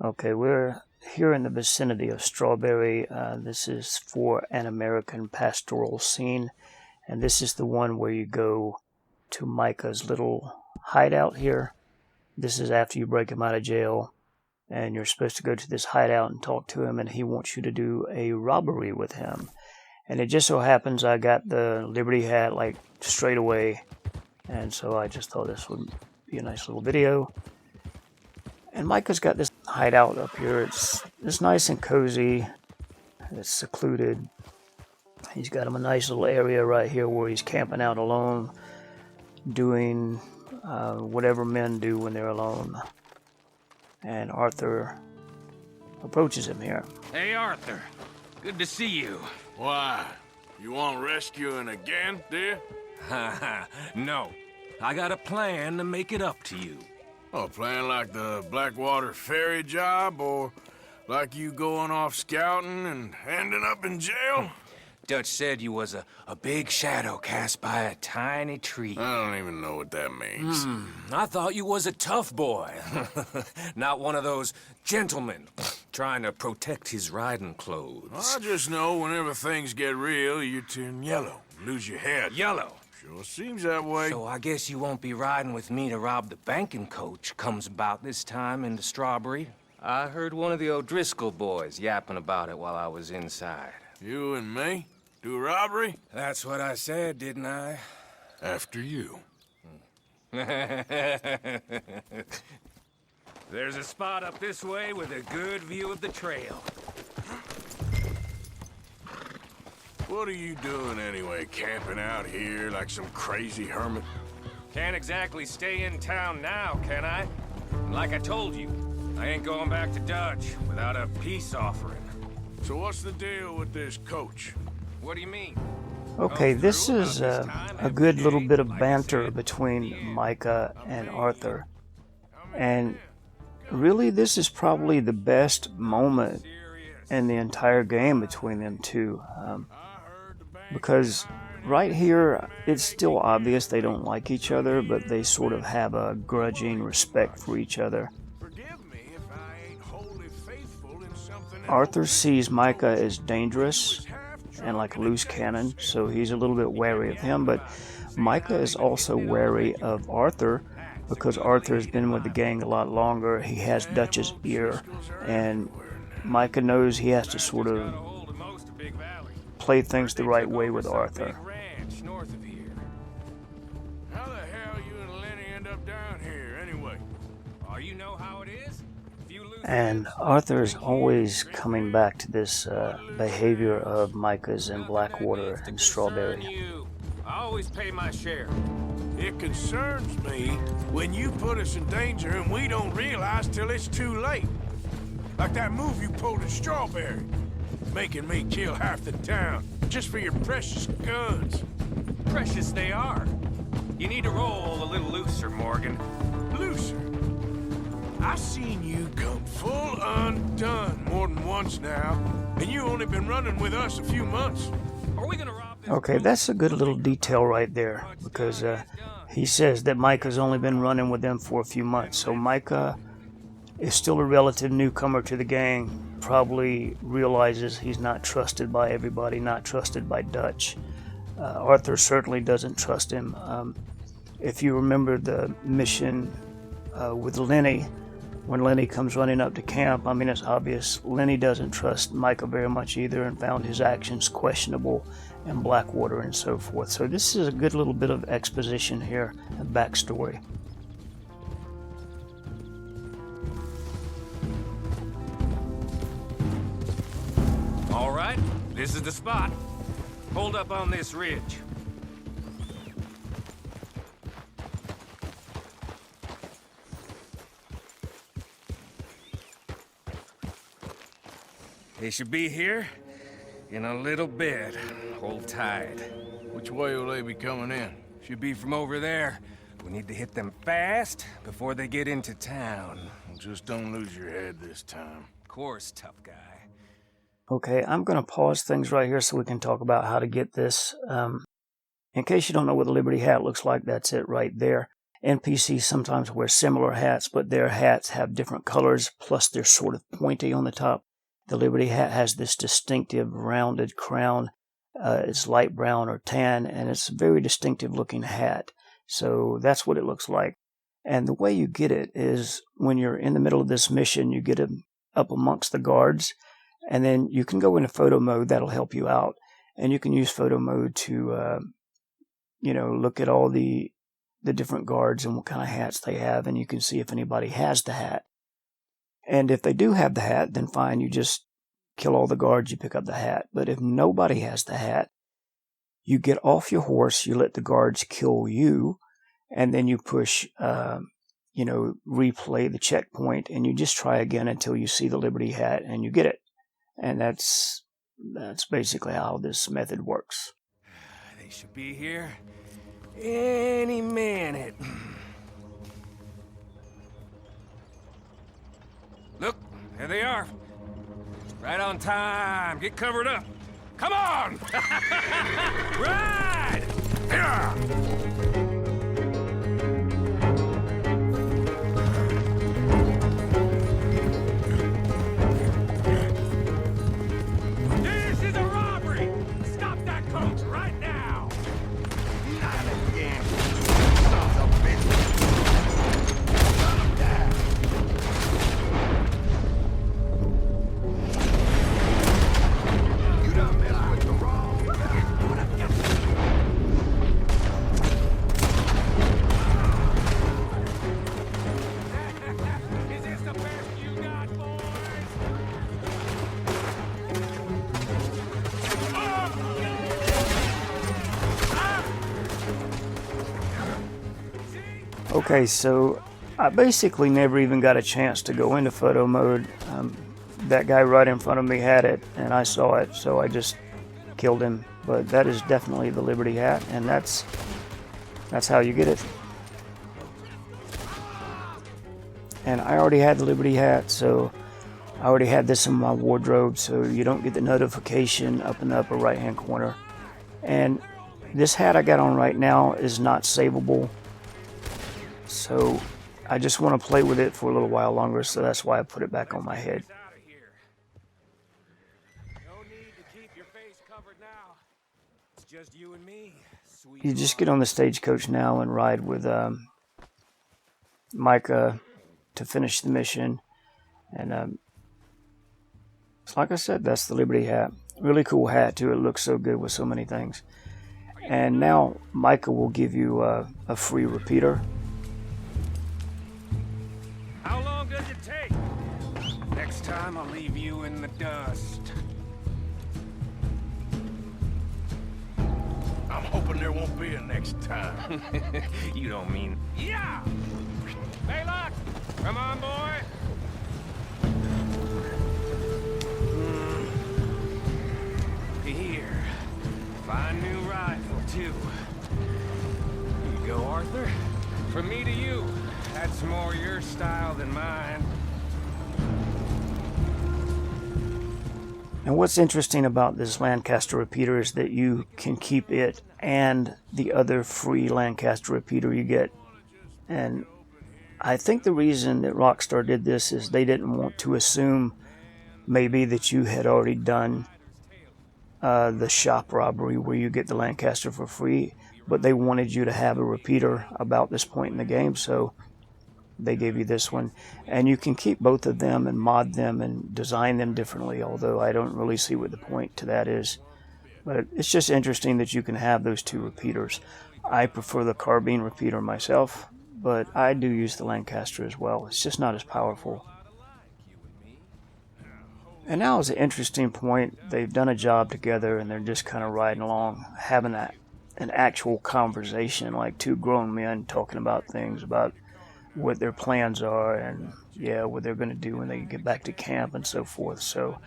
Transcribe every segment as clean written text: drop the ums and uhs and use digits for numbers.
Okay, we're here in the vicinity of Strawberry. This is for An American Pastoral Scene, and this is the one where you go to Micah's little hideout here. This is after you break him out of jail, and you're supposed to go to this hideout and talk to him, and he wants you to do a robbery with him. And it just so happens I got the Liberty hat like straight away, and so I just thought this would be a nice little video. And Micah's got this hideout up here. It's nice and cozy. It's secluded. He's got him a nice little area right here where he's camping out alone, doing whatever men do when they're alone. And Arthur approaches him here. Hey, Arthur. Good to see you. Why? You want rescuing again, dear? Ha no. I got a plan to make it up to you. Oh, playing like the Blackwater ferry job, or like you going off scouting and ending up in jail? Dutch said you was a big shadow cast by a tiny tree. I don't even know what that means. I thought you was a tough boy. Not one of those gentlemen trying to protect his riding clothes. I just know whenever things get real, you turn yellow, lose your head. Yellow. Sure seems that way. So I guess you won't be riding with me to rob the banking coach comes about this time in the Strawberry. I heard one of the O'Driscoll boys yapping about it while I was inside. You and me? Do a robbery? That's what I said, didn't I? After you. There's a spot up this way with a good view of the trail. What are you doing anyway, camping out here like some crazy hermit? Can't exactly stay in town now, can I? Like I told you, I ain't going back to Dutch without a peace offering. So what's the deal with this coach? What do you mean? Okay, this is a good little bit of banter between Micah and Arthur. And really, this is probably the best moment in the entire game between them two. Because right here, it's still obvious they don't like each other, but they sort of have a grudging respect for each other. Arthur sees Micah as dangerous and like a loose cannon, so he's a little bit wary of him, but Micah is also wary of Arthur because Arthur has been with the gang a lot longer. He has Dutch's ear, and Micah knows he has to sort of play things the right way with Arthur. How the hell you and Lenny end up down here anyway? Oh, you know how it is? And Arthur is always coming back to this behavior of Micah's in Blackwater and Strawberry. I always pay my share. It concerns me when you put us in danger and we don't realize till it's too late. Like that move you pulled in Strawberry. Making me kill half the town just for your precious guns. Precious they are. You need to roll a little looser, Morgan. Looser? I seen you come full undone more than once now, and you only been running with us a few months. Are we gonna rob this? Okay, that's a good little detail right there, because he says that Micah's only been running with them for a few months, so Micah is still a relative newcomer to the gang, probably realizes he's not trusted by everybody, not trusted by Dutch. Arthur certainly doesn't trust him. If you remember the mission with Lenny, when Lenny comes running up to camp, I mean, it's obvious Lenny doesn't trust Micah very much either and found his actions questionable in Blackwater and so forth. So this is a good little bit of exposition here, a backstory. All right, this is the spot. Hold up on this ridge. They should be here in a little bit. Hold tight. Which way will they be coming in? Should be from over there. We need to hit them fast before they get into town. Just don't lose your head this time. Of course, tough guy. Okay, I'm going to pause things right here so we can talk about how to get this. In case you don't know what the Liberty hat looks like, that's it right there. NPCs sometimes wear similar hats, but their hats have different colors, plus they're sort of pointy on the top. The Liberty hat has this distinctive rounded crown. It's light brown or tan, and it's a very distinctive looking hat. So that's what it looks like. And the way you get it is when you're in the middle of this mission, you get up amongst the guards, and then you can go into photo mode. That'll help you out. And you can use photo mode to, look at all the different guards and what kind of hats they have, and you can see if anybody has the hat. And if they do have the hat, then fine, you just kill all the guards, you pick up the hat. But if nobody has the hat, you get off your horse, you let the guards kill you, and then you push, replay the checkpoint, and you just try again until you see the Liberty hat and you get it. And that's basically how this method works. They should be here any minute. Look, there they are. Right on time. Get covered up. Come on! Ride! Yeah! This is a robbery! Stop that coach right now! Not again. Sons of bitches. Run 'em down. You done messed with the wrong guy. Is this the best you got, boys? Okay, so I basically never even got a chance to go into photo mode. That guy right in front of me had it, and I saw it, so I just killed him. But that is definitely the Liberty hat, and that's how you get it. And I already had the Liberty hat, so I already had this in my wardrobe, so you don't get the notification up in the upper right-hand corner. And this hat I got on right now is not savable, so I just want to play with it for a little while longer, so that's why I put it back on my head. No need to keep your face covered now. It's just you and me, sweet. You just get on the stagecoach now and ride with Micah to finish the mission. And like I said, that's the Liberty hat. Really cool hat too. It looks so good with so many things. And now Micah will give you a free repeater. How long does it take? Next time I'll leave you in the dust. I'm hoping there won't be a next time. You don't mean... Yeah! Baylock! Come on, boy! Here. Fine new rifle, too. Here you go, Arthur. From me to you. That's more your style than mine. And what's interesting about this Lancaster repeater is that you can keep it and the other free Lancaster repeater you get. And I think the reason that Rockstar did this is they didn't want to assume maybe that you had already done the shop robbery where you get the Lancaster for free, but they wanted you to have a repeater about this point in the game, so they gave you this one. And you can keep both of them and mod them and design them differently, although I don't really see what the point to that is. But it's just interesting that you can have those two repeaters. I prefer the carbine repeater myself, but I do use the Lancaster as well. It's just not as powerful. And now is an interesting point. They've done a job together and they're just kind of riding along, having an actual conversation, like two grown men talking about things, about what their plans are and what they're going to do when they get back to camp and so forth. So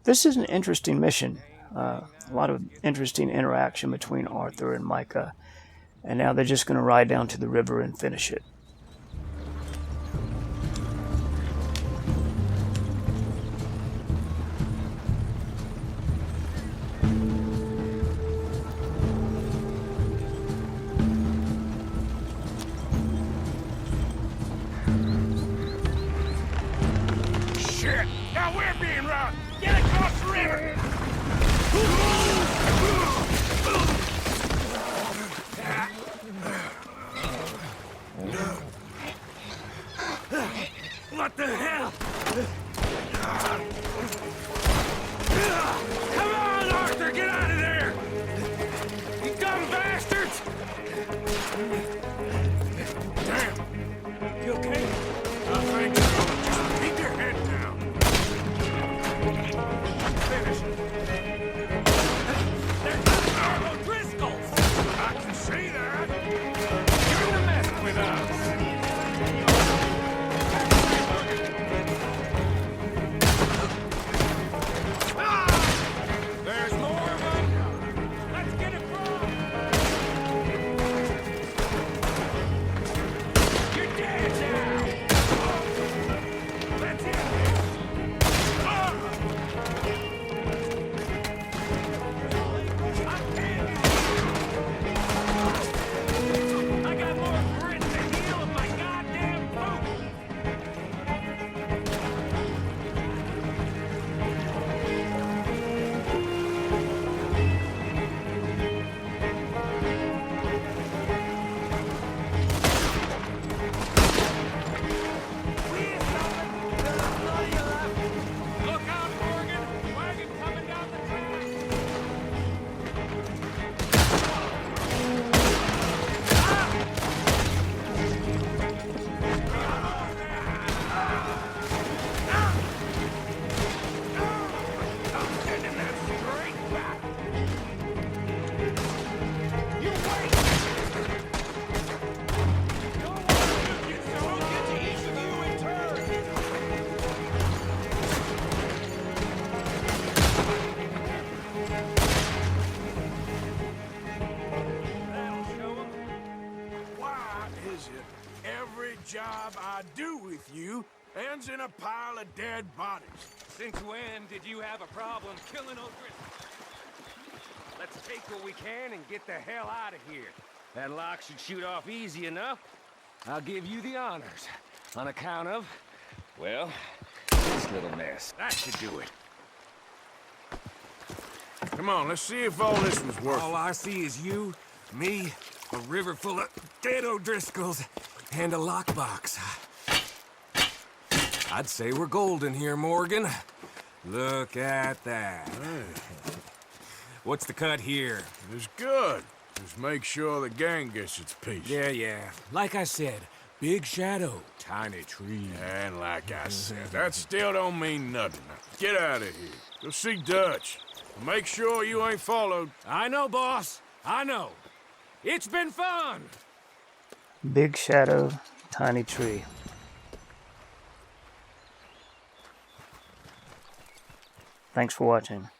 this is an interesting mission. A lot of interesting interaction between Arthur and Micah. And now they're just going to ride down to the river and finish it. Shit! Now we're being robbed! Get across the river! What the hell? Come on, Arthur, get out of there! You dumb bastards! Damn! You okay? I think so. Just keep your head down. Finish. There's the O'Driscolls! I can see that. You're to mess with us! There's more of them. Let's get across! You're dead now! That's it! I'm dead! I got more grit in the heel of my goddamn boot! Look out, Morgan! Wagon coming down the track! I'm sending that straight back! You wait! Don't get to each of you in turn! That'll show 'em. Why is it every job I do with you ends in a pile of dead bodies? Since when did you have a problem killing O'Driscoll? Let's take what we can and get the hell out of here. That lock should shoot off easy enough. I'll give you the honors. On account of, well, this little mess. That should do it. Come on, let's see if all this was worth All I see is you, me, a river full of dead O'Driscolls, and a lockbox. I'd say we're golden here, Morgan. Look at that. What's the cut here? It's good. Just make sure the gang gets its piece. Yeah. Like I said, big shadow, tiny tree. And like I said, that still don't mean nothing. Now, get out of here. Go see Dutch. Make sure you ain't followed. I know, boss. I know. It's been fun. Big shadow, tiny tree. Thanks for watching.